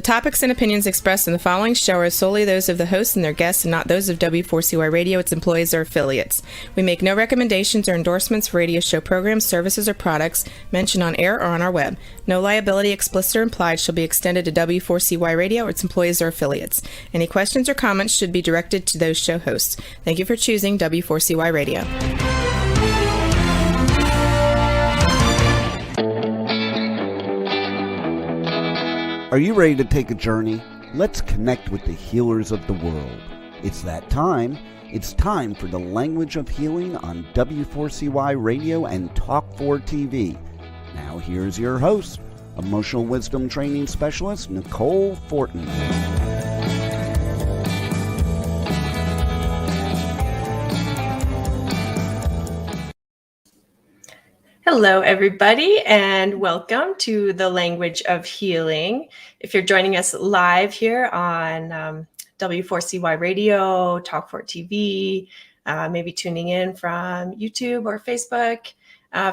topics and opinions expressed in the following show are solely those of the hosts and their guests and not those of W4CY Radio, its employees, or affiliates. We make no recommendations or endorsements for radio show programs, services, or products mentioned on air or on our web. No liability, explicit or implied, shall be extended to W4CY Radio or its employees or affiliates. Any questions or comments should be directed to those show hosts. Thank you for choosing W4CY Radio. Are you ready to take a journey? Let's connect with the healers of the world. It's that time. It's time for the Language of Healing on W4CY Radio and Talk4 TV. Now here's your host, Emotional Wisdom Training Specialist Nicole Fortin. Hello, everybody, and welcome to the Language of Healing. If you're joining us live here on W4CY Radio, Talk4 TV, maybe tuning in from YouTube or Facebook,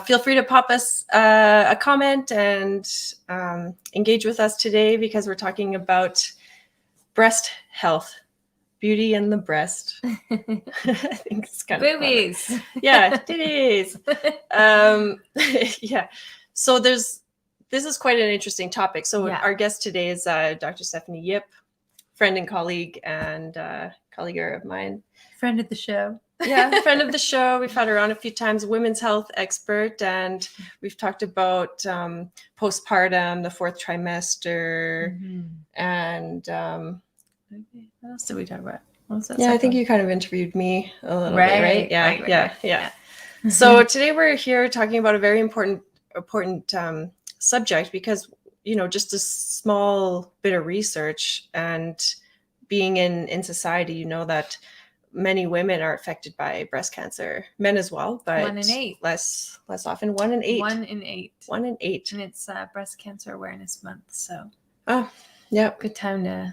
feel free to pop us a comment and engage with us today because we're talking about breast health. Beauty in the breast. I think it's kind of boobies. Yeah, titties. Yeah. So this is quite an interesting topic. So our guest today is Dr. Stephanie Yip, friend and colleague and colleague of mine. Friend of the show. Yeah, friend of the show. We've had her on a few times, women's health expert, and we've talked about postpartum, the fourth trimester, and what else did we talk about? Yeah, I think you kind of interviewed me a little bit, right? Yeah. So today we're here talking about a very important subject because, just a small bit of research and being in society, that many women are affected by breast cancer, men as well, but 1 in 8. less often. 1 in 8. 1 in 8. 1 in 8. And it's Breast Cancer Awareness Month, so good time to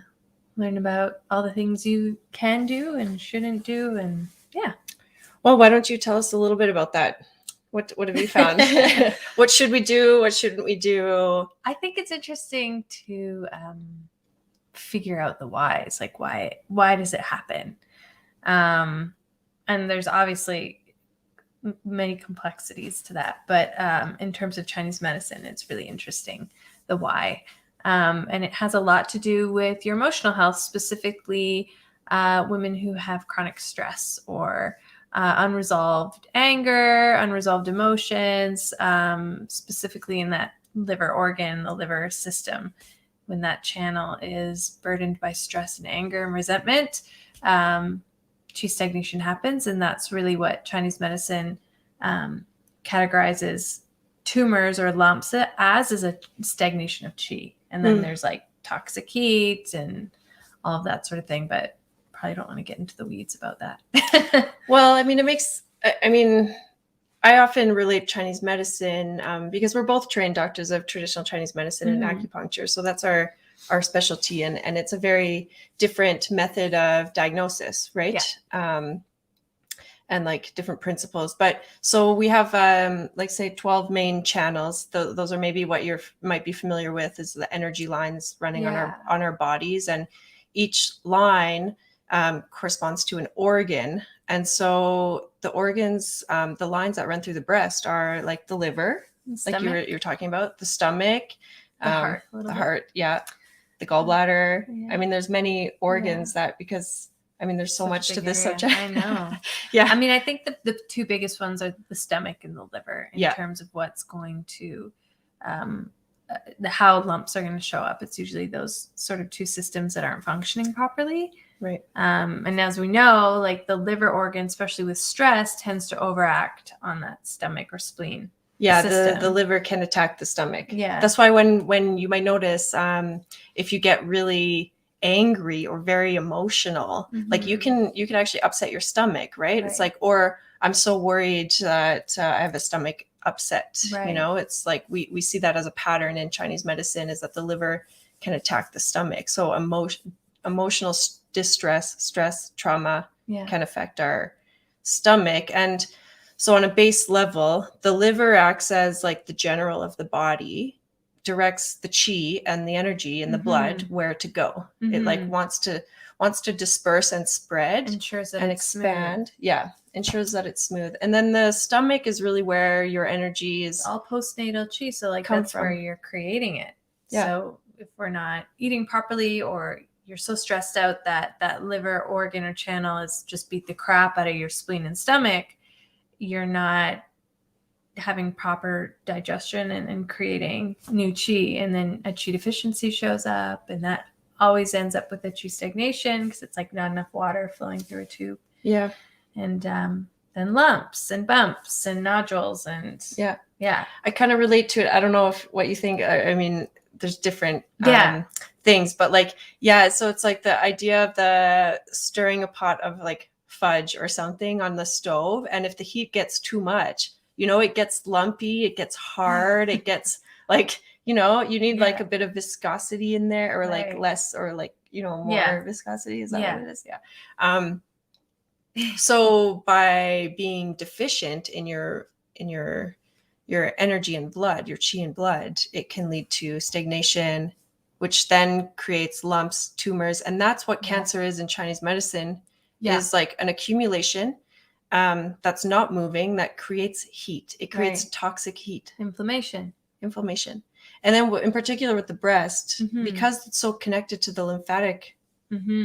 learn about all the things you can do and shouldn't do, and Well, why don't you tell us a little bit about that? What have you found? What should we do? What shouldn't we do? I think it's interesting to figure out the whys, like why does it happen? And there's obviously many complexities to that, but in terms of Chinese medicine, it's really interesting, the why. And it has a lot to do with your emotional health, specifically women who have chronic stress or unresolved anger, unresolved emotions, specifically in that liver organ, the liver system. When that channel is burdened by stress and anger and resentment, chi stagnation happens. And that's really what Chinese medicine categorizes tumors or lumps as a stagnation of chi. And then there's like toxic heat and all of that sort of thing, but probably don't want to get into the weeds about that. Well, I often relate Chinese medicine because we're both trained doctors of traditional Chinese medicine and acupuncture. So that's our specialty. And it's a very different method of diagnosis, right? Yeah. And like different principles. But so we have say 12 main channels. Those are maybe what you might be familiar with is the energy lines running on our bodies, and each line corresponds to an organ. And so the organs, the lines that run through the breast are like the liver, like you're talking about, the stomach, the heart, the gallbladder. Yeah. There's many organs that because there's so much to this subject. I know. Yeah. I think the two biggest ones are the stomach and the liver in terms of what's going to, how lumps are going to show up. It's usually those sort of two systems that aren't functioning properly. Right. And as we know, like the liver organ, especially with stress, tends to overact on that stomach or spleen. Yeah, the liver can attack the stomach. Yeah. That's why when you might notice if you get really angry or very emotional, like you can actually upset your stomach, right? It's like, or I'm so worried that I have a stomach upset. Right. It's like we see that as a pattern in Chinese medicine, is that the liver can attack the stomach. So emotional distress, stress, trauma can affect our stomach. And so on a base level, the liver acts as like the general of the body directs the chi and the energy in the blood where to go. It like wants to disperse and spread, ensures that and it's expand. smooth. Yeah, ensures that it's smooth. And then the stomach is really where your energy is. It's all postnatal chi, so like come that's where from. you're creating it. Yeah. So if we're not eating properly, or you're so stressed out that that liver organ or channel is just beat the crap out of your spleen and stomach, you're not having proper digestion and creating new chi, and then a chi deficiency shows up, and that always ends up with a chi stagnation because it's like not enough water flowing through a tube. Yeah. And then lumps and bumps and nodules and yeah. I kind of relate to it. I don't know what you think. I mean, there's different things, but like, yeah. So it's like the idea of the stirring a pot of like fudge or something on the stove, and if the heat gets too much, it gets lumpy, it gets hard, it gets like, you need like a bit of viscosity in there, or like less, or like, more viscosity. Is that what it is? Yeah. So by being deficient in your energy and blood, your chi and blood, it can lead to stagnation, which then creates lumps, tumors. And that's what cancer is in Chinese medicine, is like an accumulation that's not moving, that creates heat. It creates toxic heat. Inflammation. And then in particular with the breast, because it's so connected to the lymphatic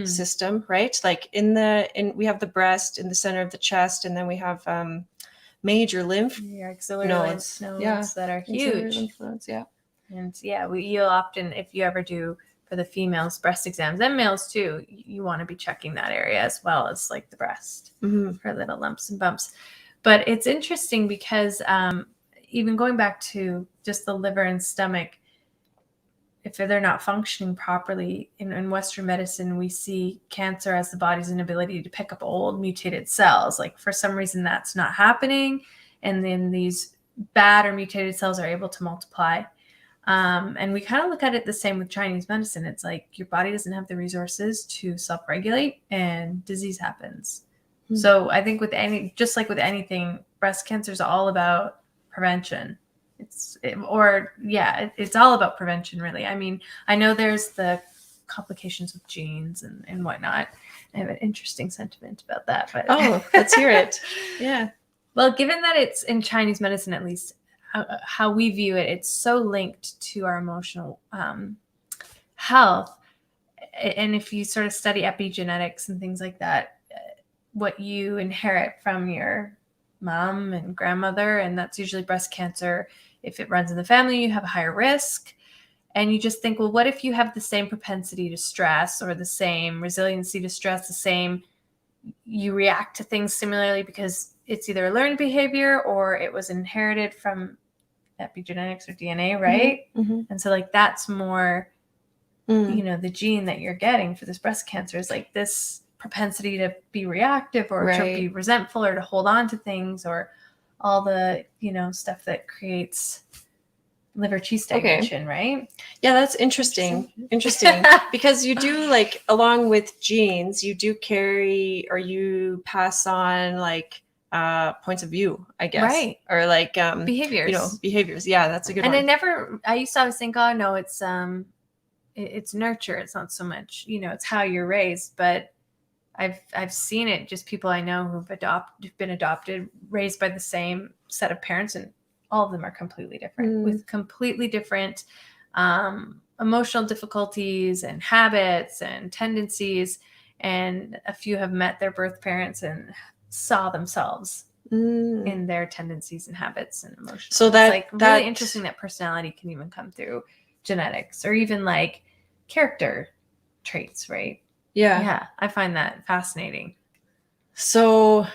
system, right? Like we have the breast in the center of the chest, and then we have major lymph axillary lymph nodes that are huge. Lymph nodes, And you'll often, if you ever do for the females breast exams, and males too, you want to be checking that area as well as like the breast for little lumps and bumps. But it's interesting because even going back to just the liver and stomach, if they're not functioning properly in Western medicine, we see cancer as the body's inability to pick up old mutated cells. Like for some reason that's not happening. And then these bad or mutated cells are able to multiply. And we kind of look at it the same with Chinese medicine. It's like your body doesn't have the resources to self-regulate, and disease happens. So I think with anything, breast cancer is all about prevention. It's all about prevention, really. I mean, I know there's the complications with genes and whatnot. I have an interesting sentiment about that. But let's hear it. Yeah. Well, given that it's in Chinese medicine, at least how we view it, it's so linked to our emotional health. And if you sort of study epigenetics and things like that, what you inherit from your mom and grandmother, and that's usually breast cancer. If it runs in the family, you have a higher risk. And you just think, well, what if you have the same propensity to stress, or the same resiliency to stress, you react to things similarly because it's either a learned behavior or it was inherited from epigenetics or DNA, right? And so like that's more, the gene that you're getting for this breast cancer is like this propensity to be reactive, or to be resentful, or to hold on to things, or all the stuff that creates liver chi stagnation, right? Yeah, that's interesting. Because you do, like, along with genes, you do carry, or you pass on like points of view, I guess, right? Or like behaviors. Behaviors. Yeah, that's a good one. And I used to always think, oh no, it's nurture. It's not so much, it's how you're raised, but I've seen it, just people I know who've been adopted, raised by the same set of parents, and all of them are completely different, with completely different emotional difficulties and habits and tendencies. And a few have met their birth parents and saw themselves in their tendencies and habits and emotions. So it's really interesting that personality can even come through genetics, or even like character traits, right? Yeah, I find that fascinating. So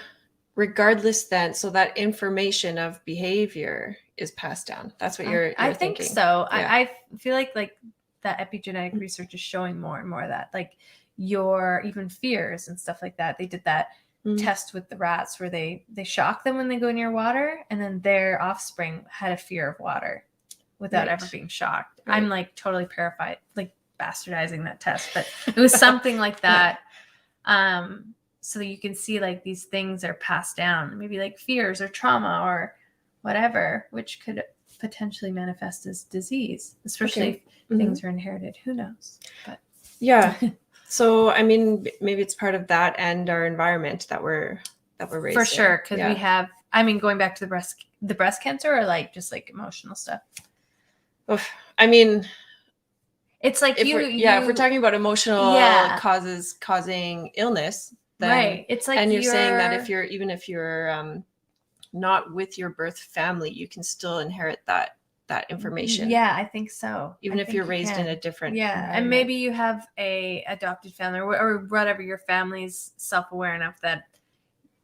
regardless then, so that information of behavior is passed down. That's what you're I thinking. think so. Yeah. I feel like that epigenetic research is showing more and more of that. Like your even fears and stuff like that. They did that test with the rats where they shock them when they go near water, and then their offspring had a fear of water without ever being shocked. Right. I'm like totally terrified, like bastardizing that test, but it was something like that. So you can see like these things are passed down, maybe like fears or trauma or whatever, which could potentially manifest as disease, especially if things are inherited. Who knows? But yeah. So, I mean, maybe it's part of that and our environment that we're raised for sure, in. because we have, I mean, going back to the breast cancer, or like just like emotional stuff. Oof. I mean, it's like if we're talking about emotional causes causing illness, then, right? It's like, and you're saying that if you're not with your birth family, you can still inherit that information. Yeah, I think so. Even if you're raised in a different and maybe you have a adopted family or whatever, your family's self-aware enough that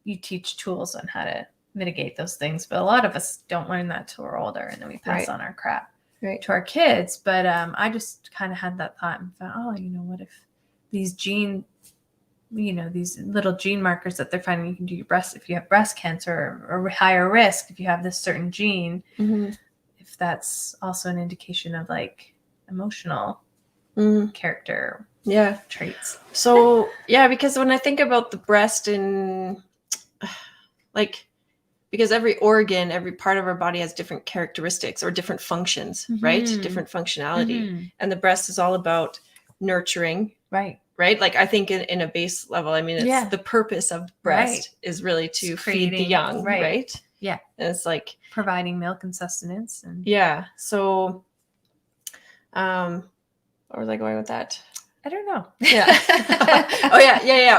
you teach tools on how to mitigate those things. But a lot of us don't learn that till we're older, and then we pass on our crap to our kids. But I just kind of had that thought and thought, oh, what if these these little gene markers that they're finding you can do your breast, if you have breast cancer, or higher risk if you have this certain gene, if that's also an indication of like emotional character traits. So because when I think about the breast, and like, because every organ, every part of our body has different characteristics or different functions, right? Different functionality. And the breast is all about nurturing, right? Like, I think in a base level, I mean, it's the purpose of breast is really to feed the young, right? Yeah. And it's like providing milk and sustenance. And so where was I going with that? I don't know.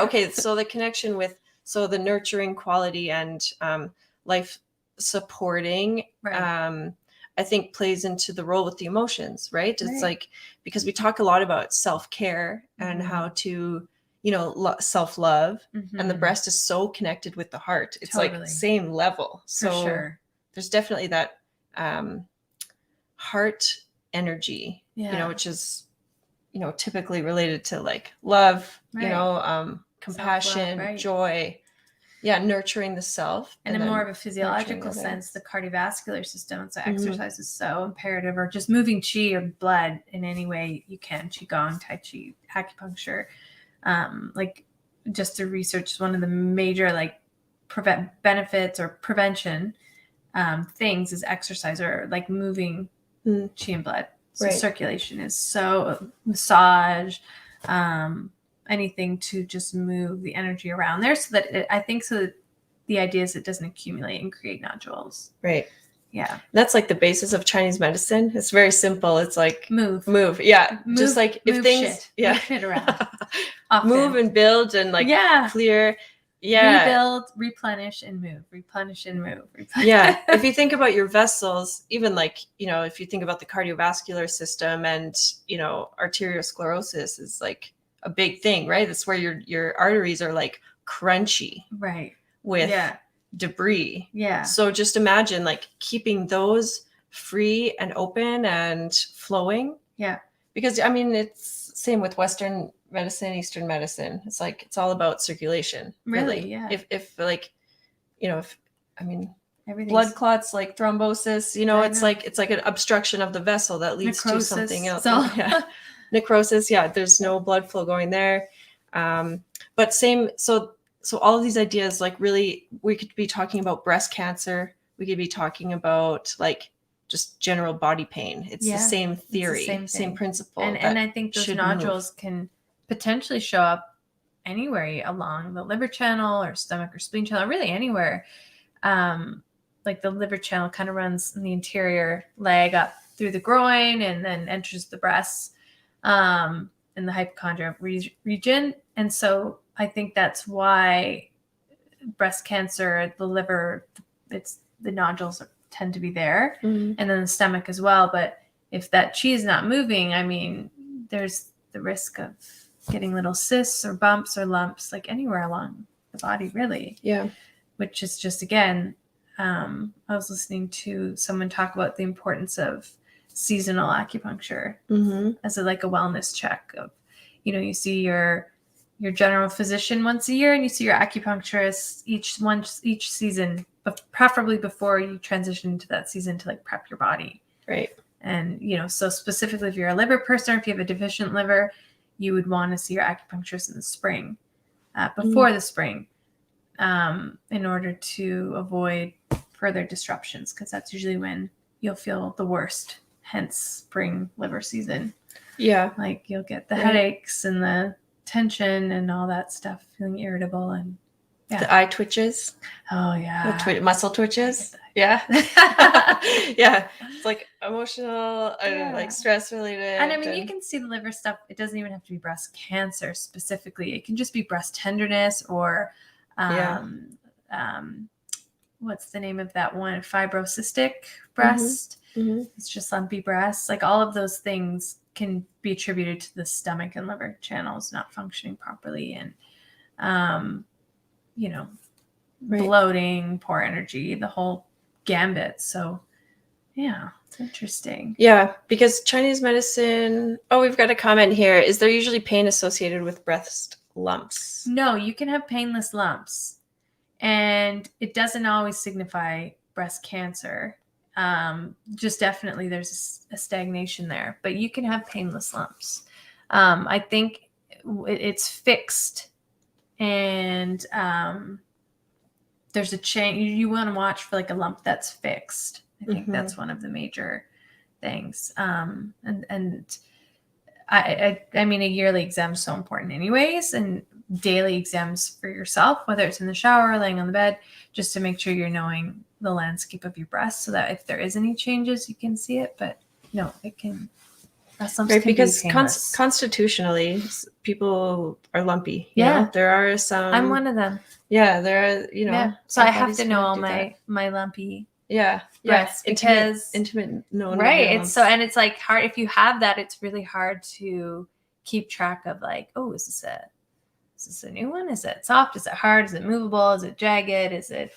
Okay. So the connection with, the nurturing quality and life supporting, I think plays into the role with the emotions, right? It's like, because we talk a lot about self-care and how to, self-love, and the breast is so connected with the heart. It's like same level. So there's definitely that heart energy, which is, typically related to like love, compassion, joy, nurturing the self. And in more of a physiological sense, the cardiovascular system, so exercise is so imperative, or just moving chi or blood in any way you can, qigong, tai chi, acupuncture, like just through research, one of the major like benefits or prevention things is exercise, or like moving chi and blood. So circulation is so, massage, anything to just move the energy around there, so that the idea is it doesn't accumulate and create nodules. Right. Yeah. That's like the basis of Chinese medicine. It's very simple. It's like move. Yeah. Just like if things, move shit around. Move and build and like clear. Yeah. Rebuild, replenish, and move. Replenish and move. If you think about your vessels, even like, if you think about the cardiovascular system, and, arteriosclerosis is like a big thing, right? That's where your arteries are like crunchy, right? With debris. Yeah. So just imagine like keeping those free and open and flowing. Yeah. Because I mean, it's same with Western medicine, Eastern medicine. It's like, it's all about circulation. Really? Yeah. If like, blood clots, like thrombosis, it's like an obstruction of the vessel that leads to something else. Necrosis. Yeah. There's no blood flow going there. But so all of these ideas, like really, we could be talking about breast cancer. We could be talking about like just general body pain. It's the same theory, same principle. And I think those nodules can potentially show up anywhere along the liver channel or stomach or spleen channel, really anywhere. Like the liver channel kind of runs in the interior leg up through the groin and then enters the breasts in the hypochondria region. And so I think that's why breast cancer, the liver, the nodules tend to be there, and then the stomach as well. But if that chi is not moving, I mean, there's the risk of getting little cysts or bumps or lumps, like anywhere along the body, really. Yeah. Which is just, again, I was listening to someone talk about the importance of seasonal acupuncture as a wellness check of, you see your general physician once a year, and you see your acupuncturist each season, but preferably before you transition into that season to like prep your body. Right. And, so specifically if you're a liver person, or if you have a deficient liver, you would want to see your acupuncturist in the spring, before the spring, in order to avoid further disruptions, because that's usually when you'll feel the worst, hence spring liver season. Yeah. Like you'll get the headaches and the tension and all that stuff, feeling irritable and the eye twitches. Oh yeah. Muscle twitches. Yeah. Yeah. It's like emotional, like stress related. And I mean, you can see the liver stuff. It doesn't even have to be breast cancer specifically. It can just be breast tenderness or, what's the name of that one? Fibrocystic breast. Mm-hmm. It's just lumpy breasts. Like all of those things can be attributed to the stomach and liver channels not functioning properly. And, bloating, poor energy, the whole gambit. So yeah, it's interesting. Yeah, because Chinese medicine, we've got a comment here. Is there usually pain associated with breast lumps? No, you can have painless lumps, and it doesn't always signify breast cancer. Just definitely there's a stagnation there, but you can have painless lumps. I think it's fixed, and there's a change. You want to watch for like a lump that's fixed. I think that's one of the major things. And I mean, a yearly exam is so important anyways, and daily exams for yourself, whether it's in the shower, laying on the bed, just to make sure you're knowing the landscape of your breast so that if there is any changes, you can see it. But no, it can. Right, because constitutionally, people are lumpy. You know? There are some. I'm one of them. Yeah, there are. Yeah. So I have to know all my lumpy. Breasts because intimate known. Right. It's so, and it's like hard if you have that. It's really hard to keep track of. Like, oh, is this a new one? Is it soft? Is it hard? Is it movable? Is it jagged? Is it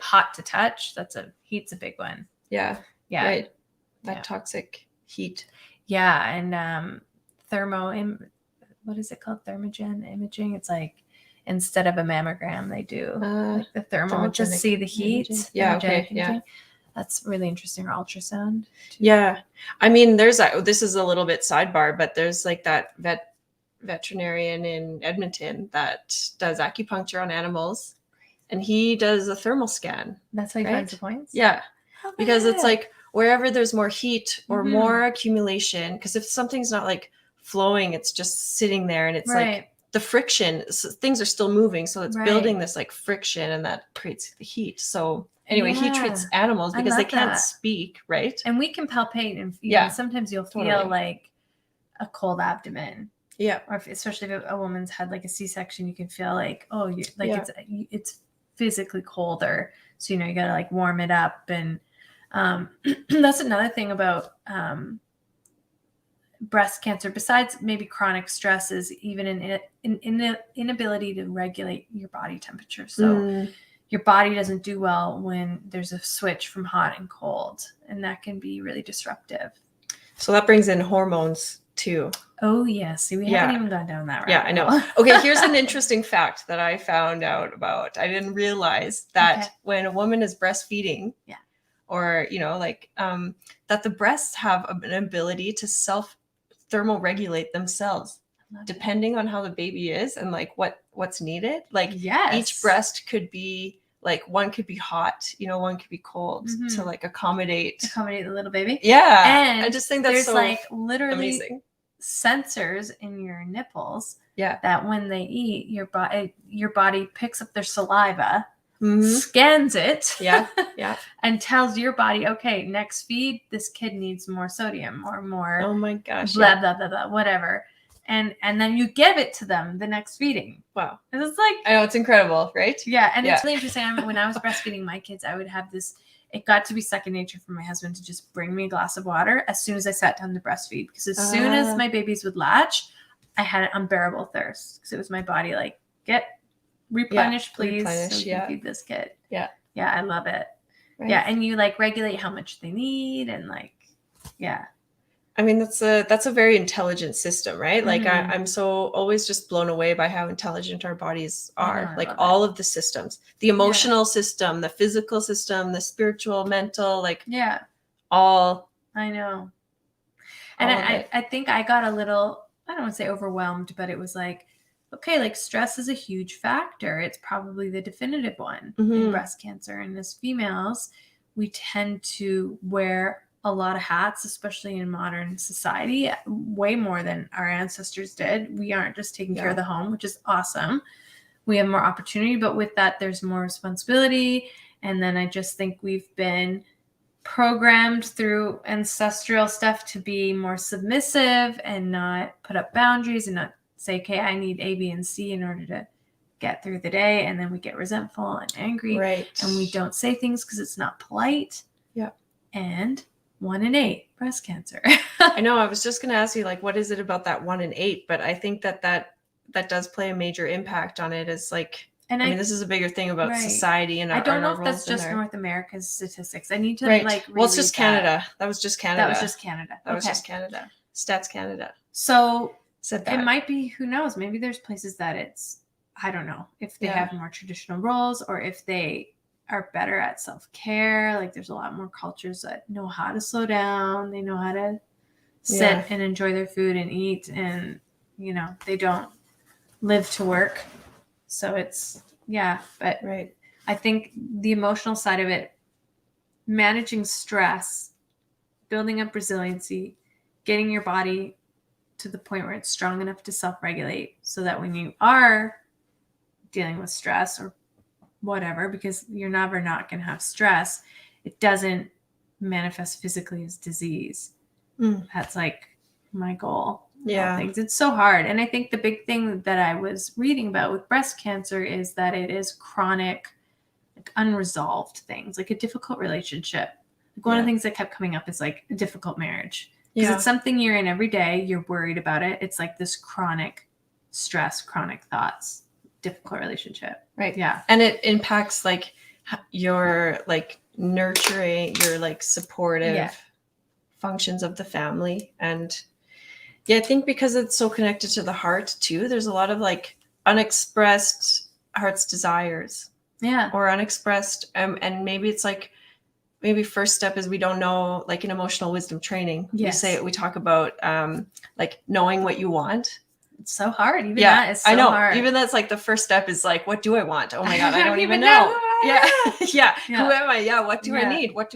hot to touch? Heat's a big one. Yeah. Right. That toxic heat. Yeah, and what is it called? Thermogen imaging. It's like instead of a mammogram, they do like the thermal just see the heat. Imaging. Yeah, okay, imaging. That's really interesting. Or ultrasound. Yeah, I mean, this is a little bit sidebar, but there's like that veterinarian in Edmonton that does acupuncture on animals, and he does a thermal scan. That's how he finds the points. Yeah, because it's like. Wherever there's more heat or more accumulation, because if something's not like flowing, it's just sitting there and it's like the friction, things are still moving. So it's building this like friction and that creates the heat. So anyway, he treats animals because they can't speak, right? And we can palpate and sometimes you'll feel like a cold abdomen. Yeah. Or especially if a woman's had like a C-section, you can feel like, it's physically colder. So, you gotta like warm it up and that's another thing about breast cancer, besides maybe chronic stress, is even an inability to regulate your body temperature. So your body doesn't do well when there's a switch from hot and cold, and that can be really disruptive. So that brings in hormones too. Oh yeah. See, we haven't even gone down that route. Yeah, I know. Okay, here's an interesting fact that I found out about. I didn't realize that when a woman is breastfeeding, or that the breasts have an ability to thermal regulate themselves depending on how the baby is and like what's needed. Like each breast could be like, one could be hot, one could be cold to like accommodate the little baby. Yeah. And I just think that's there's like literally amazing. Sensors in your nipples that when they eat, your body picks up their saliva, scans it, and tells your body, okay, next feed, this kid needs more sodium or more. Oh my gosh, blah blah blah blah, whatever, and then you give it to them the next feeding. Wow, it's like, I know, it's incredible, right? Yeah, and it's really interesting. When I was breastfeeding my kids, I would have this. It got to be second nature for my husband to just bring me a glass of water as soon as I sat down to breastfeed, because as soon as my babies would latch, I had an unbearable thirst because it was my body like, replenish, please. So you can feed this kid. Yeah, I love it. Right. Yeah, and you like regulate how much they need and like, I mean, that's a very intelligent system, right? Like I'm so always just blown away by how intelligent our bodies are. Like all of the systems, the emotional system, the physical system, the spiritual, mental, like all. I know. And I think I got a little, I don't want to say overwhelmed, but it was like, okay, like stress is a huge factor. It's probably the definitive one in breast cancer. And as females, we tend to wear a lot of hats, especially in modern society, way more than our ancestors did. We aren't just taking care of the home, which is awesome. We have more opportunity, but with that, there's more responsibility. And then I just think we've been programmed through ancestral stuff to be more submissive and not put up boundaries and not say, okay, I need A, B, and C in order to get through the day. And then we get resentful and angry. Right. And we don't say things because it's not polite. Yeah. And 1 in 8 breast cancer. I know. I was just going to ask you, like, what is it about that 1 in 8? But I think that does play a major impact on it. As like, and I mean, this is a bigger thing about society and I don't know if that's just North America's statistics. I need to like. Well, it's just Canada. That was just Canada. That was just Canada. That was just Canada. Stats Canada. So said that. It might be. Who knows? Maybe there's places that it's. I don't know if they have more traditional roles or if they are better at self-care. Like there's a lot more cultures that know how to slow down. They know how to sit and enjoy their food and eat, and you know they don't live to work. So it's but I think the emotional side of it, managing stress, building up resiliency, getting your body to the point where it's strong enough to self-regulate so that when you are dealing with stress or whatever, because you're never not going to have stress, it doesn't manifest physically as disease. That's like my goal. Things. It's so hard. And I think the big thing that I was reading about with breast cancer is that it is chronic, like unresolved things, like a difficult relationship. Like one of the things that kept coming up is like a difficult marriage. Because it's something you're in every day. You're worried about it. It's like this chronic stress, chronic thoughts, difficult relationship. Right. Yeah. And it impacts like your like nurturing, your like supportive functions of the family. And I think because it's so connected to the heart too, there's a lot of like unexpressed heart's desires. Yeah. Or unexpressed. And maybe it's like, maybe first step is we don't know, like in emotional wisdom training, we talk about like knowing what you want. It's so hard. Even that is so hard. Even that's like the first step is like, what do I want? Oh my God, I don't even know. Who am I? Yeah. What do I need? What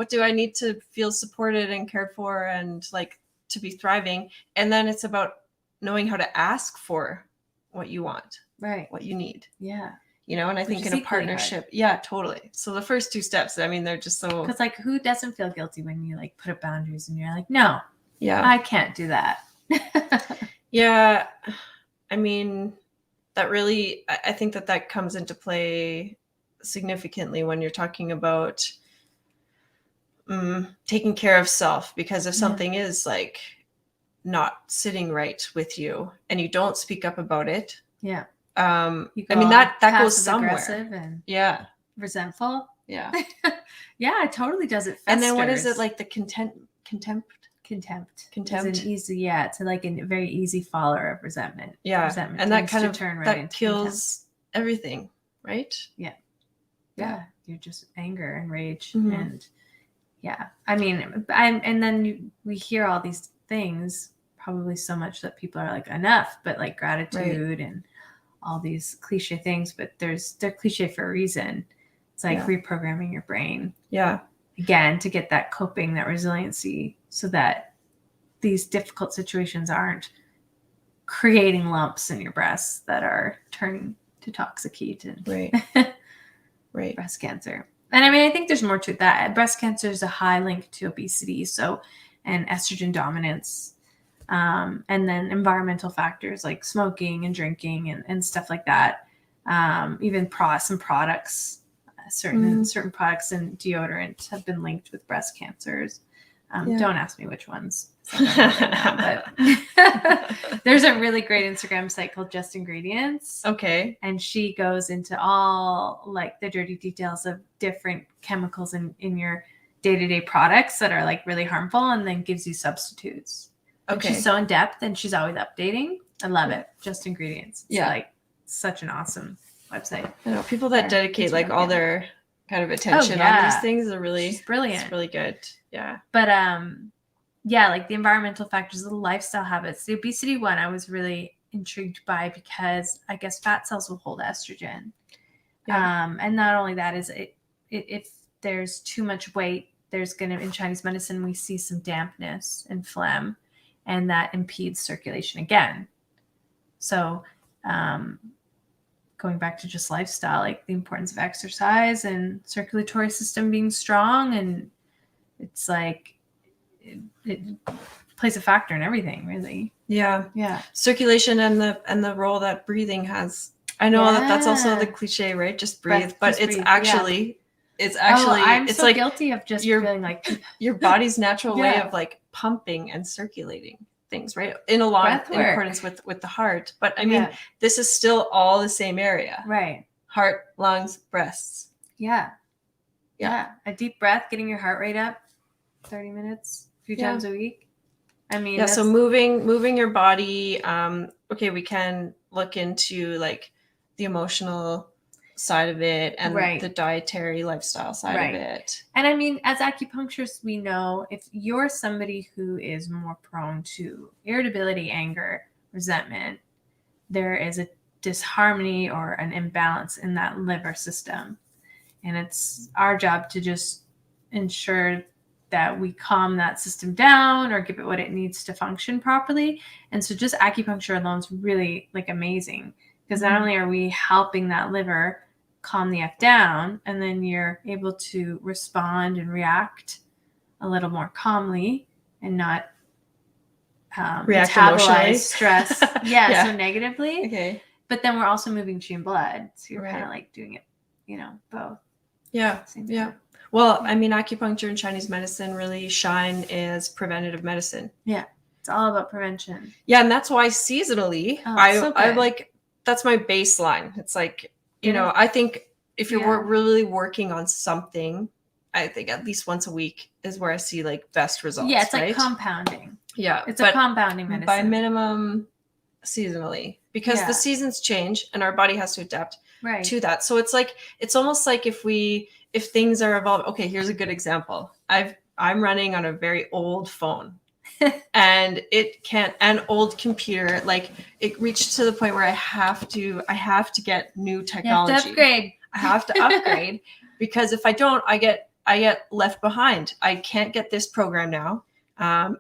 do I need to feel supported and cared for and like to be thriving? And then it's about knowing how to ask for what you want, right? What you need. Yeah. You know, and I think in a partnership, totally. So the first 2 steps, I mean, they're just so. Because like, who doesn't feel guilty when you like put up boundaries and you're like, no, I can't do that. Yeah. I mean, that really, I think that comes into play significantly when you're talking about taking care of self, because if something is like not sitting right with you and you don't speak up about it. Yeah. I mean, that goes somewhere. And resentful. Yeah. Yeah, it totally does. It festers. And then what is it like the contempt is an easy, it's like a very easy follower of resentment. Yeah. Resentment and that kind of turn right that kills everything, right? Yeah. You're just anger and rage. And I mean, and then we hear all these things probably so much that people are like, enough, but like gratitude and all these cliche things, but they're cliche for a reason. It's like reprogramming your brain. Yeah. Again, to get that coping, that resiliency, so that these difficult situations aren't creating lumps in your breasts that are turning to toxic heat and breast cancer. And I mean, I think there's more to that. Breast cancer is a high link to obesity, and estrogen dominance. And then environmental factors like smoking and drinking and stuff like that. Even some products, certain products and deodorant have been linked with breast cancers. Don't ask me which ones. But there's a really great Instagram site called Just Ingredients. Okay. And she goes into all like the dirty details of different chemicals in your day-to-day products that are like really harmful, and then gives you substitutes. Okay. She's so in depth and she's always updating. I love it. Just Ingredients. It's like such an awesome website. I know people that dedicate like all their kind of attention on these things are really She's brilliant. It's really good. Yeah. But like the environmental factors, the lifestyle habits, the obesity one I was really intrigued by because I guess fat cells will hold estrogen. Yeah. And not only that is it there's too much weight, there's going to, in Chinese medicine, we see some dampness and phlegm, and that impedes circulation again. So going back to just lifestyle, like the importance of exercise and circulatory system being strong, and it's like it plays a factor in everything, really. Yeah. Circulation and the role that breathing has. I know that's also the cliche, right? Just breathe, but it's actually I'm it's so like guilty of just feeling like your body's natural way of like pumping and circulating things, right? In accordance with the heart. But I mean, this is still all the same area. Right. Heart, lungs, breasts. Yeah. A deep breath, getting your heart rate up 30 minutes, a few times a week. I mean, so moving your body. Okay, we can look into like the emotional side of it and the dietary lifestyle side of it. And I mean, as acupuncturists, we know if you're somebody who is more prone to irritability, anger, resentment, there is a disharmony or an imbalance in that liver system. And it's our job to just ensure that we calm that system down or give it what it needs to function properly. And so just acupuncture alone is really like amazing, because not only are we helping that liver calm the F down, and then you're able to respond and react a little more calmly and not react metabolize stress so negatively. Okay. But then we're also moving qi and blood. So you're kind of like doing it, both. Yeah. Well, I mean, acupuncture and Chinese medicine really shine as preventative medicine. Yeah. It's all about prevention. Yeah. And that's why seasonally, I like, that's my baseline. It's like, I think if you're really working on something, I think at least once a week is where I see like best results. Yeah. It's like compounding. Yeah. It's a compounding medicine. By minimum seasonally, because the seasons change and our body has to adapt to that. So it's like, it's almost like if things are evolving. Okay, here's a good example. I'm running on a very old phone and an old computer. Like it reached to the point where I have to get new technology. You have to upgrade. I have to upgrade because if I don't, I get left behind. I can't get this program now.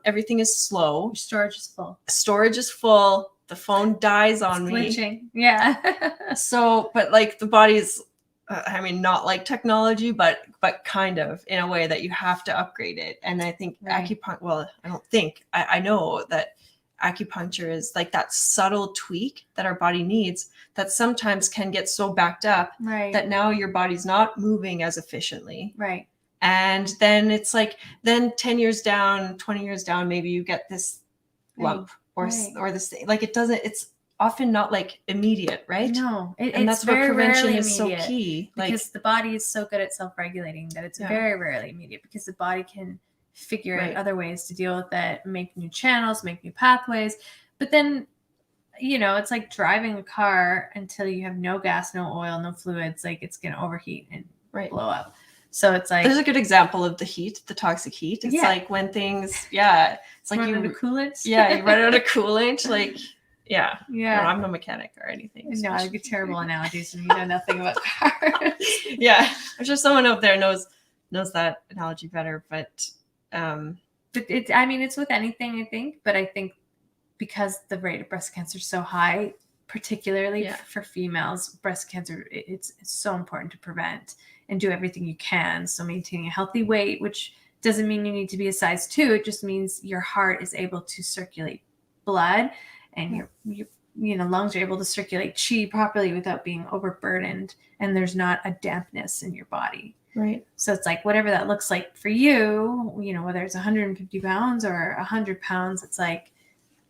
Everything is slow. Your storage is full. The phone dies on me. Glitching. Yeah. So, but like the body's, not like technology, but kind of in a way that you have to upgrade it. And I think acupuncture, well, I don't think, I know that acupuncture is like that subtle tweak that our body needs that sometimes can get so backed up that now your body's not moving as efficiently. Right. And then it's like, then 10 years down, 20 years down, maybe you get this lump or this, like it doesn't, it's often not like immediate, right? No, and that's where prevention is so key. Because the body is so good at self-regulating that it's very rarely immediate, because the body can figure out other ways to deal with it, make new channels, make new pathways. But then, it's like driving a car until you have no gas, no oil, no fluids. Like it's going to overheat and blow up. So it's like, there's a good example of the heat, the toxic heat. It's like when things, it's like run out of coolant. You run out of coolant. Like, I'm no mechanic or anything. No, I get terrible analogies and you know nothing about cars. I'm sure someone out there knows that analogy better, but it's with anything, I think. But I think because the rate of breast cancer is so high, particularly for females, breast cancer, it's so important to prevent and do everything you can. So maintaining a healthy weight, which doesn't mean you need to be a size 2. It just means your heart is able to circulate blood and your lungs are able to circulate qi properly without being overburdened. And there's not a dampness in your body. Right. So it's like whatever that looks like for you, whether it's 150 pounds or 100 pounds, it's like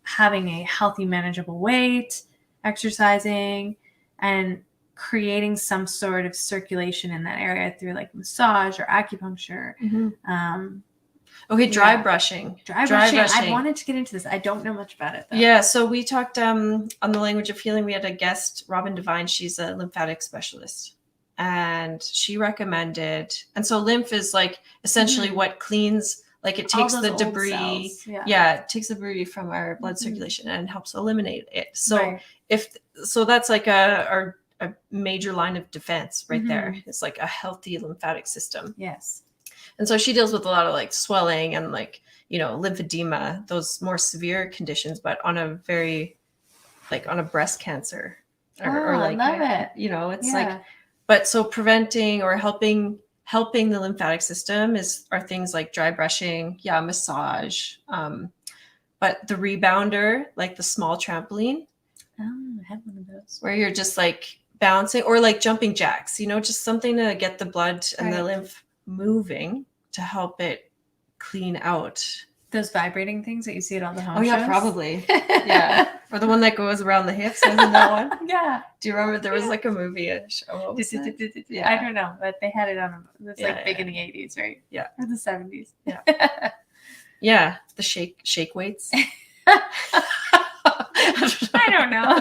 having a healthy, manageable weight, exercising, and creating some sort of circulation in that area through like massage or acupuncture. Dry brushing. Dry brushing. I wanted to get into this. I don't know much about it though. Yeah. So we talked on the language of healing. We had a guest, Robin Devine. She's a lymphatic specialist. And she recommended, and so lymph is like essentially what cleans, like it takes the debris. It takes the debris from our blood circulation and helps eliminate it. So that's like a a major line of defense right there. It's like a healthy lymphatic system. Yes. And so she deals with a lot of like swelling and like, lymphedema, those more severe conditions, but on a very, like on a breast cancer or like, I love it. It's like, but so preventing or helping the lymphatic system are things like dry brushing, massage, but the rebounder, like the small trampoline. Oh, I have one of those. Where you're just like bouncing, or like jumping jacks, just something to get the blood and the lymph moving to help it clean out. Those vibrating things that you see at all the home shows? shows? Probably. Yeah. Or the one that goes around the hips. Isn't that one? Yeah. Do you remember there was like a movie? What was that? Yeah. I don't know, but they had it on. It was like big in the 80s, right? Yeah. Or the 70s. Yeah. Yeah. The shake weights. I don't know.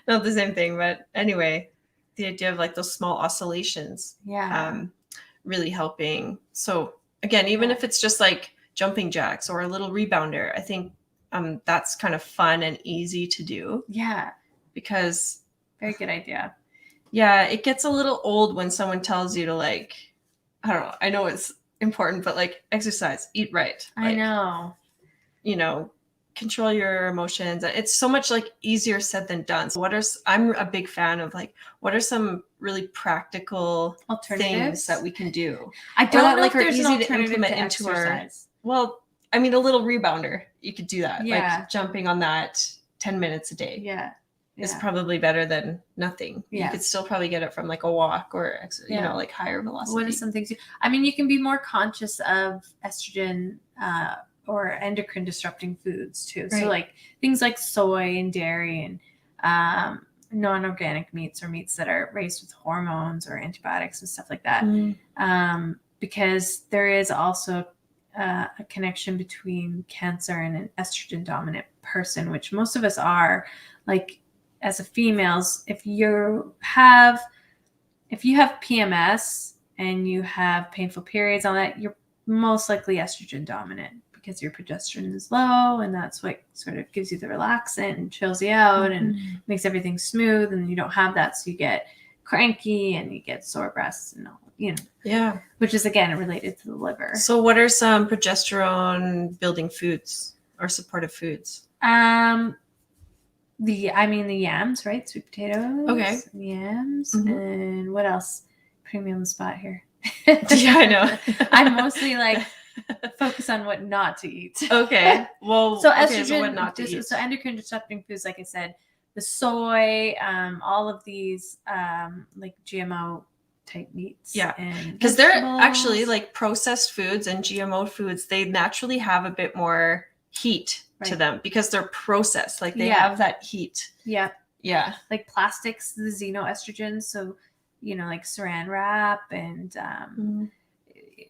Not the same thing, but anyway, the idea of like those small oscillations. Yeah. Really helping. So again, even if it's just like jumping jacks or a little rebounder, I think that's kind of fun and easy to do. Yeah. Because very good idea. Yeah, it gets a little old when someone tells you to like, I don't know, I know it's important, but like exercise, eat right. I like, know. Control your emotions. It's so much like easier said than done. So I'm a big fan of like, what are some really practical things that we can do? I don't know if are there's easy an alternative to exercise. Well, I mean, a little rebounder, you could do that. Yeah. Like jumping on that 10 minutes a day. Yeah. Is probably better than nothing. Yeah. You could still probably get it from like a walk or, like higher velocity. What are some things? You can be more conscious of estrogen or endocrine disrupting foods too. Right. So like things like soy and dairy and non-organic meats or meats that are raised with hormones or antibiotics and stuff like that. Because there is also a connection between cancer and an estrogen dominant person, which most of us are. Like as a females, if you have PMS and you have painful periods on that, you're most likely estrogen dominant because your progesterone is low, and that's what sort of gives you the relaxant and chills you out and makes everything smooth, and you don't have that, so you get cranky and you get sore breasts and all, Yeah. Which is again related to the liver. So what are some progesterone building foods or supportive foods? The yams, right? Sweet potatoes. Okay. Yams. And what else? Putting me on the spot here. Yeah, I know. I'm mostly like focus on what not to eat. Okay. Well, so estrogen, so what not to eat. So endocrine disrupting foods, like I said, the soy, all of these like GMO type meats. Yeah. Because they're actually like processed foods and GMO foods, they naturally have a bit more heat to them because they're processed. Like they have that heat. Yeah. Yeah. Like plastics, the xenoestrogens. So, like saran wrap and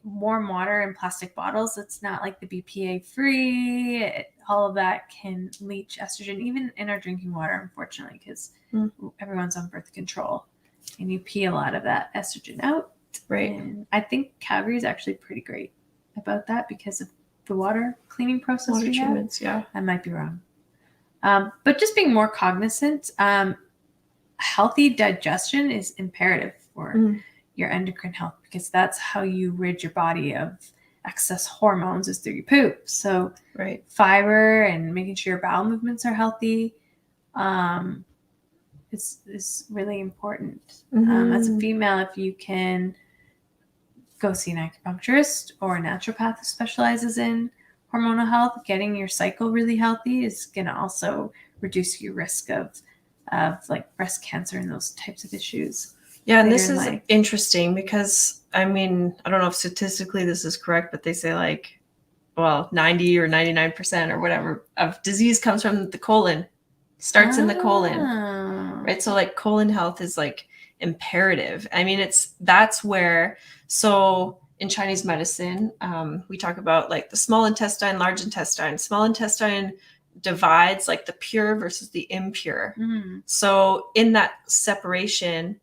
warm water in plastic bottles. It's not like the BPA free. All of that can leach estrogen, even in our drinking water, unfortunately, because everyone's on birth control and you pee a lot of that estrogen out. Right. And I think Calgary is actually pretty great about that because of the water cleaning process. Water treatments, yeah. I might be wrong. But just being more cognizant, healthy digestion is imperative for your endocrine health because that's how you rid your body of excess hormones is through your poop. So fiber and making sure your bowel movements are healthy is really important. As a female, if you can go see an acupuncturist or a naturopath who specializes in hormonal health, getting your cycle really healthy is going to also reduce your risk of like breast cancer and those types of issues. Yeah, and this is interesting because, I mean, I don't know if statistically this is correct, but they say 90 or 99% or whatever of disease comes from the colon, starts in the colon, right? So like colon health is like imperative. I mean, that's where, so in Chinese medicine, we talk about like the small intestine, large intestine. Small intestine divides like the pure versus the impure. So in that separation,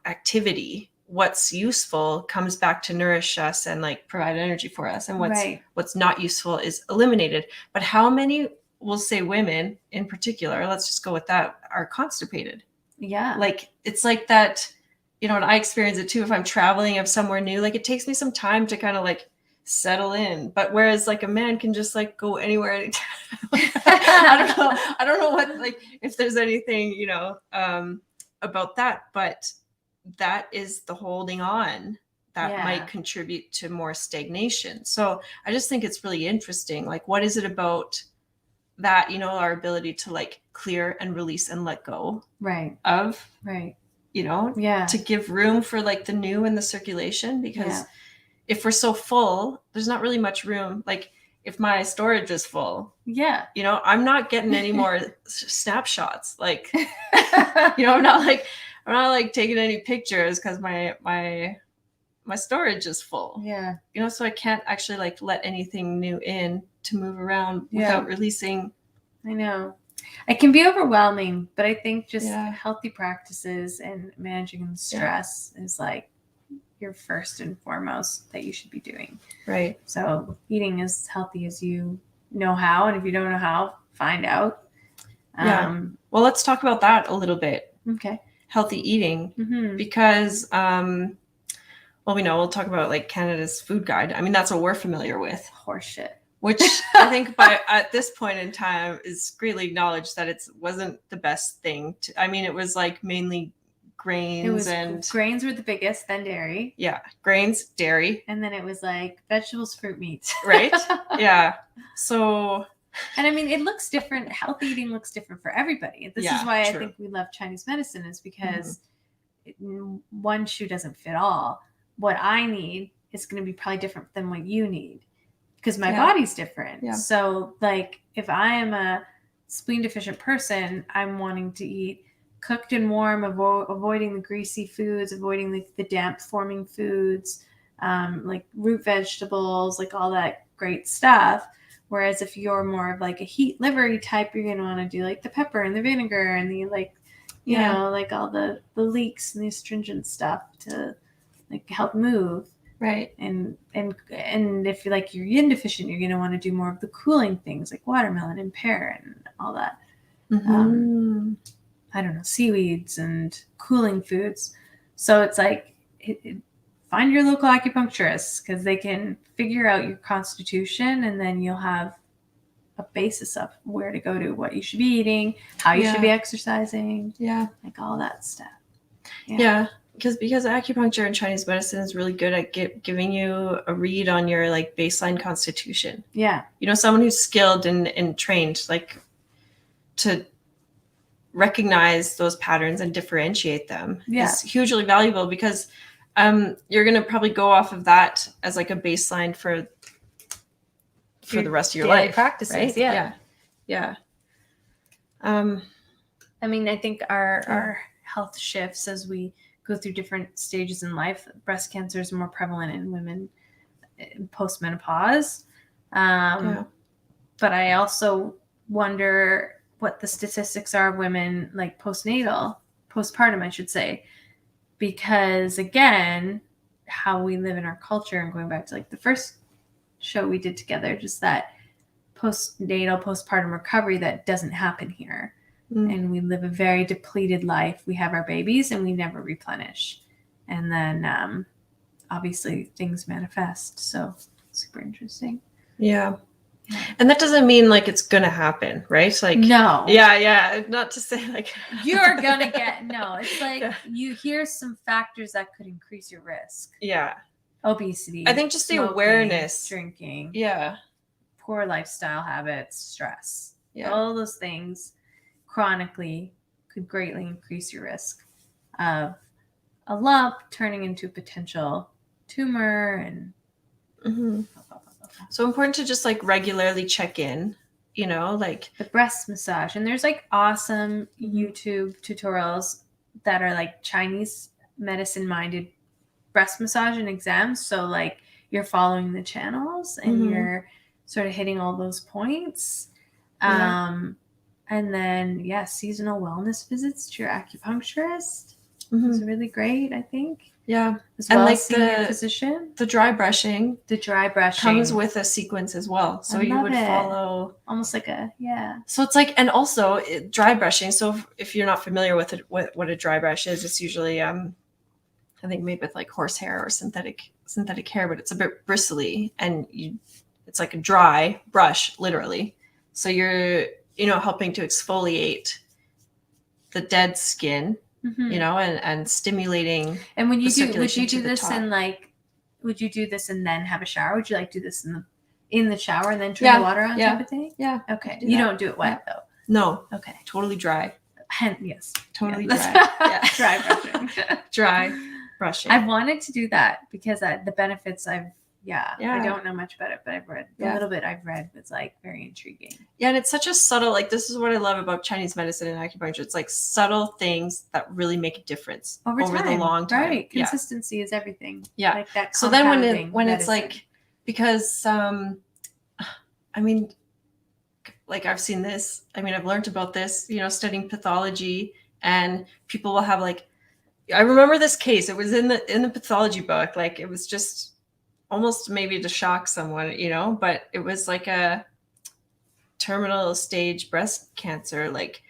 activity, what's useful comes back to nourish us and like provide energy for us. And what's not useful is eliminated. But how many we'll say women in particular, let's just go with that, are constipated. Yeah. Like, it's like that, you know, and I experience it too. If I'm traveling, if somewhere new, like it takes me some time to kind of like settle in. But whereas like a man can just like go anywhere anytime. I don't know what, like, if there's anything, you know, about that, but that is the holding on that might contribute to more stagnation. So I just think it's really interesting. Like, what is it about that, you know, our ability to like clear and release and let go of, you know, to give room for like the new and the circulation, because if we're so full, there's not really much room. Like if my storage is full, you know, I'm not getting any more snapshots. Like, you know, I'm not like taking any pictures because my storage is full. Yeah. You know, so I can't actually like let anything new in to move around without releasing. I know. It can be overwhelming, but I think just healthy practices and managing the stress is like your first and foremost that you should be doing. Right. So eating as healthy as you know how, and if you don't know how, find out. Well, let's talk about that a little bit. Okay. Healthy eating, because well, we know we'll talk about like Canada's food guide. I mean, that's what we're familiar with. Horseshit. Which I think at this point in time is greatly acknowledged that it wasn't the best thing. I mean, it was like mainly grains, and grains were the biggest, then dairy. Yeah, grains, dairy, and then it was like vegetables, fruit, meats. Right? Yeah. So, and I mean, it looks different. Healthy eating looks different for everybody. This is why I think we love Chinese medicine, is because one shoe doesn't fit all. What I need is going to be probably different than what you need, because my body's different. Yeah. So like if I am a spleen deficient person, I'm wanting to eat cooked and warm, avoiding the greasy foods, avoiding the damp forming foods, like root vegetables, like all that great stuff. Whereas if you're more of like a heat livery type, you're going to want to do like the pepper and the vinegar and the like, you know, like all the leeks and the astringent stuff to like help move. Right. And if you're like you're yin deficient, you're going to want to do more of the cooling things like watermelon and pear and all that. I don't know, seaweeds and cooling foods. So it's like, find your local acupuncturist, because they can figure out your constitution, and then you'll have a basis of where to go to, what you should be eating, how you should be exercising. Yeah. Like all that stuff. Yeah. Because acupuncture and Chinese medicine is really good at giving you a read on your like baseline constitution. Yeah. You know, someone who's skilled and trained like to recognize those patterns and differentiate them is hugely valuable, because you're going to probably go off of that as like a baseline for the rest of your life practices. Right? Yeah. I mean, I think our health shifts as we go through different stages in life. Breast cancer is more prevalent in women in postmenopause. But I also wonder what the statistics are of women like postpartum, I should say, because again, how we live in our culture, and going back to like the first show we did together, just that postpartum recovery that doesn't happen here. And we live a very depleted life. We have our babies and we never replenish. And then obviously things manifest. So super interesting. Yeah. And that doesn't mean like it's going to happen, right? Like, no. Yeah. Not to say like you're going to get, no, it's like you hear some factors that could increase your risk. Yeah. Obesity. I think just smoking, the awareness. Drinking. Yeah. Poor lifestyle habits, stress. Yeah. All those things chronically could greatly increase your risk of a lump turning into a potential tumor. And so important to just like regularly check in, you know, like the breast massage. And there's like awesome YouTube tutorials that are like Chinese medicine minded breast massage and exams. So like you're following the channels and you're sort of hitting all those points. And then, seasonal wellness visits to your acupuncturist is really great, I think. Yeah. as And well like as seeing your physician. the dry brushing The dry brushing comes with a sequence as well. So you would follow almost like a So it's like, and also dry brushing. So if you're not familiar with it, what a dry brush is, it's usually I think made with like horsehair or synthetic hair, but it's a bit bristly, and it's like a dry brush, literally. So you're helping to exfoliate the dead skin, and stimulating. And when you the do, would circulation you to do the this top. in like, would you do this and then have a shower? Would you like do this in the shower and then turn the water on type of thing? Yeah. Okay. Do You that. don't do it wet though. No. Okay. Totally dry. Yes. Totally Yeah. dry. Yeah. Dry brushing. Dry brushing. I've wanted to do that because the benefits I Yeah. don't know much about it, but I've read the little bit I've read was like very intriguing. Yeah, and it's such a subtle, like, this is what I love about Chinese medicine and acupuncture. It's like subtle things that really make a difference over the long time. Right. Consistency is everything. Yeah. Like that. So then when it's medicine. like, because I mean, like, I've seen this, I've learned about this, studying pathology, and people will have like, I remember this case, it was in the pathology book, like, it was just almost maybe to shock someone, but it was like a terminal stage breast cancer, like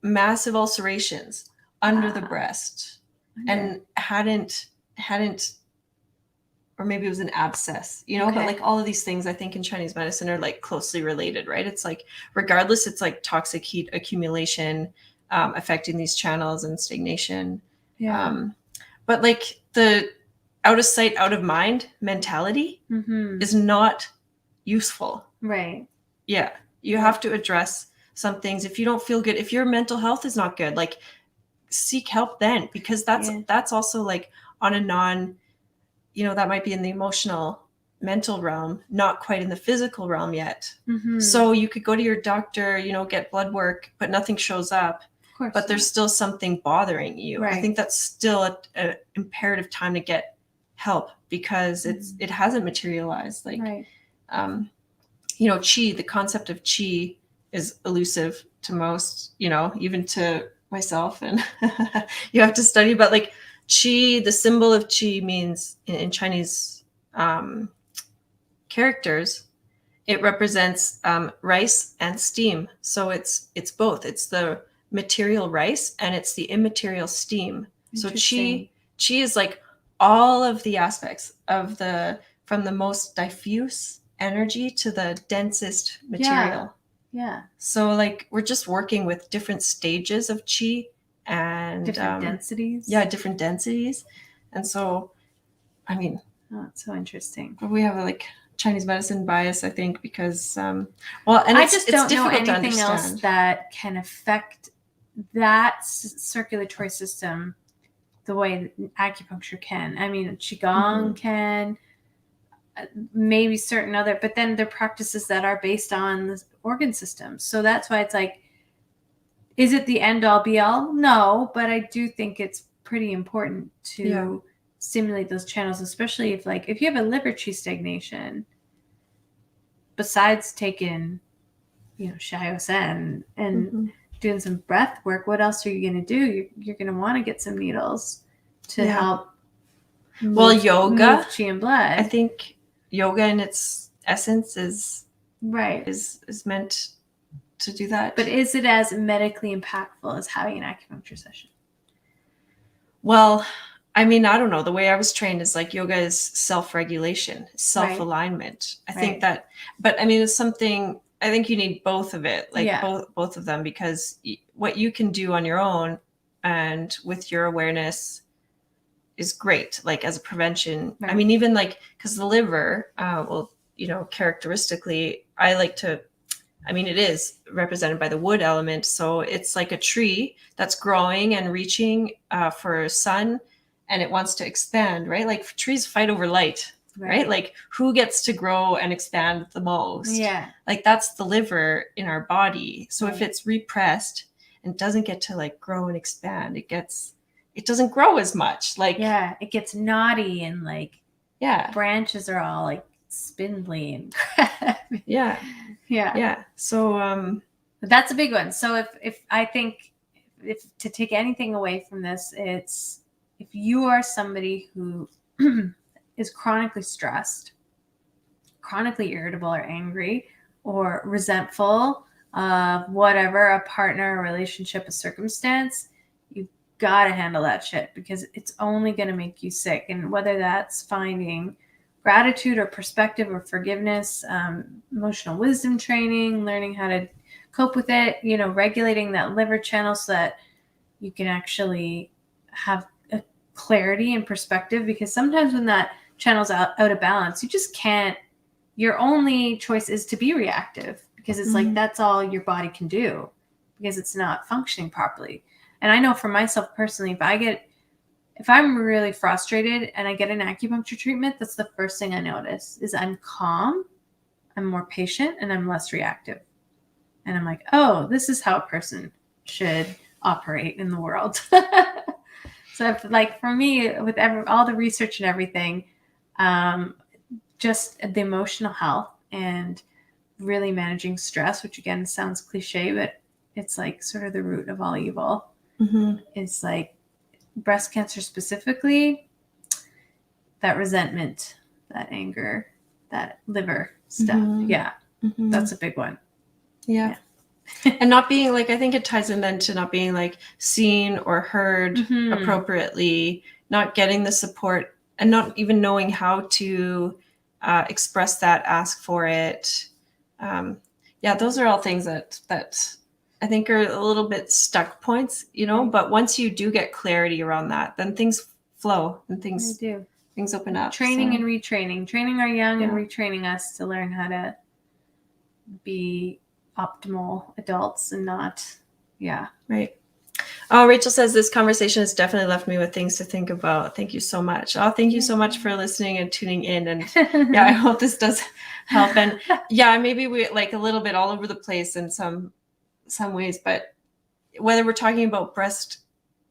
massive ulcerations under the breast, and hadn't, or maybe it was an abscess, but like all of these things I think in Chinese medicine are like closely related, right? It's like, regardless, it's like toxic heat accumulation affecting these channels and stagnation. But like the out of sight, out of mind mentality is not useful. Right. Yeah. You have to address some things. If you don't feel good, if your mental health is not good, like, seek help then, because that's also like on a non, that might be in the emotional, mental realm, not quite in the physical realm yet. So you could go to your doctor, get blood work, but nothing shows up. Of course, but there's still something bothering you. Right. I think that's still an imperative time to get help, because it hasn't materialized. Like, right. Qi, the concept of Qi is elusive to most, even to myself, and you have to study, but like Qi, the symbol of Qi means in Chinese characters, it represents rice and steam. So it's both. It's the material rice and it's the immaterial steam. So Qi is like all of the aspects of from the most diffuse energy to the densest material. Yeah. So like we're just working with different stages of Qi and different densities. Yeah, different densities. And so, it's so interesting. We have like Chinese medicine bias, I think, because and I just don't know anything else that can affect that circulatory system the way acupuncture can. Qigong can, maybe certain other, but then there are practices that are based on the organ system. So that's why it's like, is it the end all be all? No, but I do think it's pretty important to stimulate those channels, especially if you have a liver Qi stagnation, besides taking, Shio-sen and doing some breath work, what else are you going to do? You're going to want to get some needles to help. Yoga, move Qi and blood. I think yoga in its essence is meant to do that. But is it as medically impactful as having an acupuncture session? Well, I don't know. The way I was trained is like yoga is self-regulation, self-alignment. I think that, but it's something, I think you need both of it, like both of them, because what you can do on your own and with your awareness is great, like as a prevention. Right. Even like, because the liver, characteristically, I like to, it is represented by the wood element. So it's like a tree that's growing and reaching for sun, and it wants to expand, right? Like trees fight over light, right? Like who gets to grow and expand the most? Yeah. Like that's the liver in our body. So if it's repressed and doesn't get to like grow and expand, it doesn't grow as much. Like, it gets knotty and like, branches are all like spindly and yeah. So that's a big one. So if I think if to take anything away from this, it's if you are somebody who is chronically stressed, chronically irritable or angry or resentful of whatever, a partner, a relationship, a circumstance, you've got to handle that shit, because it's only going to make you sick. And whether that's finding gratitude or perspective or forgiveness, emotional wisdom training, learning how to cope with it, regulating that liver channel so that you can actually have a clarity and perspective, because sometimes when that channel's out of balance, you just can't, your only choice is to be reactive, because it's like, that's all your body can do, because it's not functioning properly. And I know for myself personally, if I'm really frustrated and I get an acupuncture treatment, that's the first thing I notice is I'm calm, I'm more patient, and I'm less reactive. And I'm like, oh, this is how a person should operate in the world. So for me, with all the research and everything, just the emotional health and really managing stress, which again sounds cliche, but it's like sort of the root of all evil. It's like breast cancer specifically, that resentment, that anger, that liver stuff. Yeah. That's a big one. Yeah. And not being like, I think it ties in then to not being like seen or heard appropriately, not getting the support, and not even knowing how to express that, ask for it. Those are all things that I think are a little bit stuck points, but once you do get clarity around that, then things flow and things open up. Training and retraining, training our young and retraining us to learn how to be optimal adults and not. Right. Oh, Rachel says this conversation has definitely left me with things to think about. Thank you so much. Oh, thank you so much for listening and tuning in. And I hope this does help. And maybe we like a little bit all over the place in some ways, but whether we're talking about breast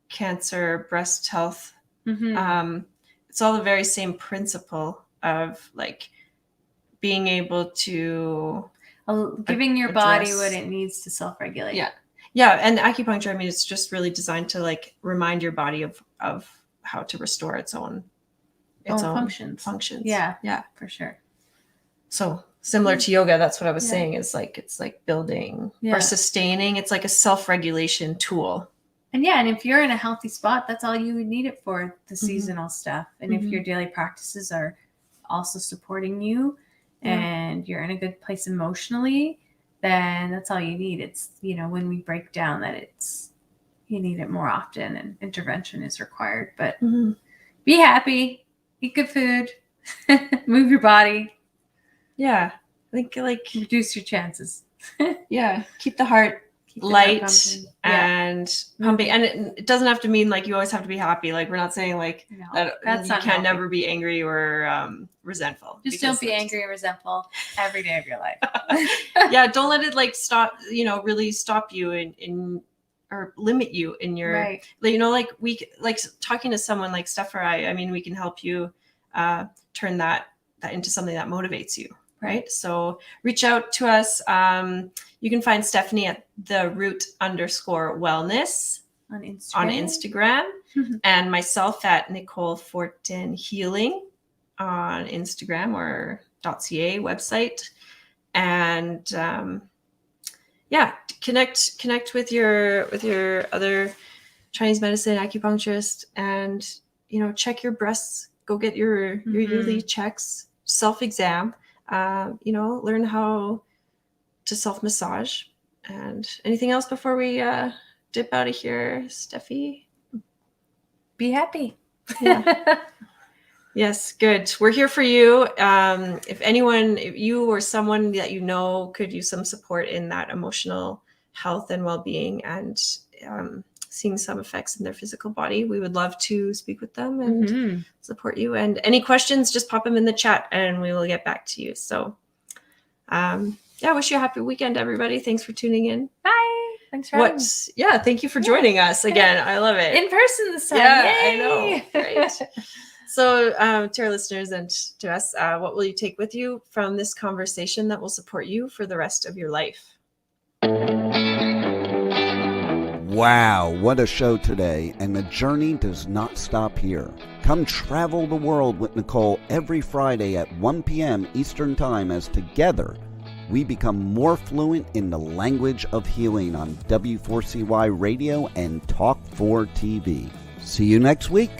cancer, breast health, it's all the very same principle of like being able to giving your body what it needs to self-regulate. And acupuncture, I mean, it's just really designed to like remind your body of how to restore its own functions. Yeah, for sure. So similar to yoga, that's what I was saying, is like, it's like building or sustaining. It's like a self-regulation tool. And and if you're in a healthy spot, that's all you would need it for, the seasonal stuff. And if your daily practices are also supporting you and you're in a good place emotionally, then that's all you need. It's, when we break down that you need it more often and intervention is required. But be happy, eat good food, move your body. Yeah. I think reduce your chances. Keep the heart light and pumping. And it doesn't have to mean like you always have to be happy. Like we're not saying like that you can never be angry or resentful. Just don't be angry and resentful every day of your life. Don't let it like stop, really stop you in or limit you in your, like we like talking to someone like Steph or I mean, we can help you turn that into something that motivates you. Right. So reach out to us. You can find Stephanie at @the_root_wellness on Instagram and myself at Nicole Fortin Healing on Instagram or .ca website. And connect with your other Chinese medicine acupuncturist and, check your breasts, go get your yearly checks, self-exam. Learn how to self-massage. And anything else before we dip out of here, Steffi? Be happy. Yes, good. We're here for you. If you or someone that could use some support in that emotional health and well-being and seeing some effects in their physical body, we would love to speak with them and support you. And any questions, just pop them in the chat and we will get back to you. So I wish you a happy weekend, everybody. Thanks for tuning in. Bye. Thanks for having me. Thank you for joining us again. I love it. In person this time. Yeah, Yay! I know. Great. So to our listeners and to us, what will you take with you from this conversation that will support you for the rest of your life? Wow, what a show today, and the journey does not stop here. Come travel the world with Nicole every Friday at 1 p.m. Eastern Time as together we become more fluent in the language of healing on W4CY Radio and Talk 4 TV. See you next week.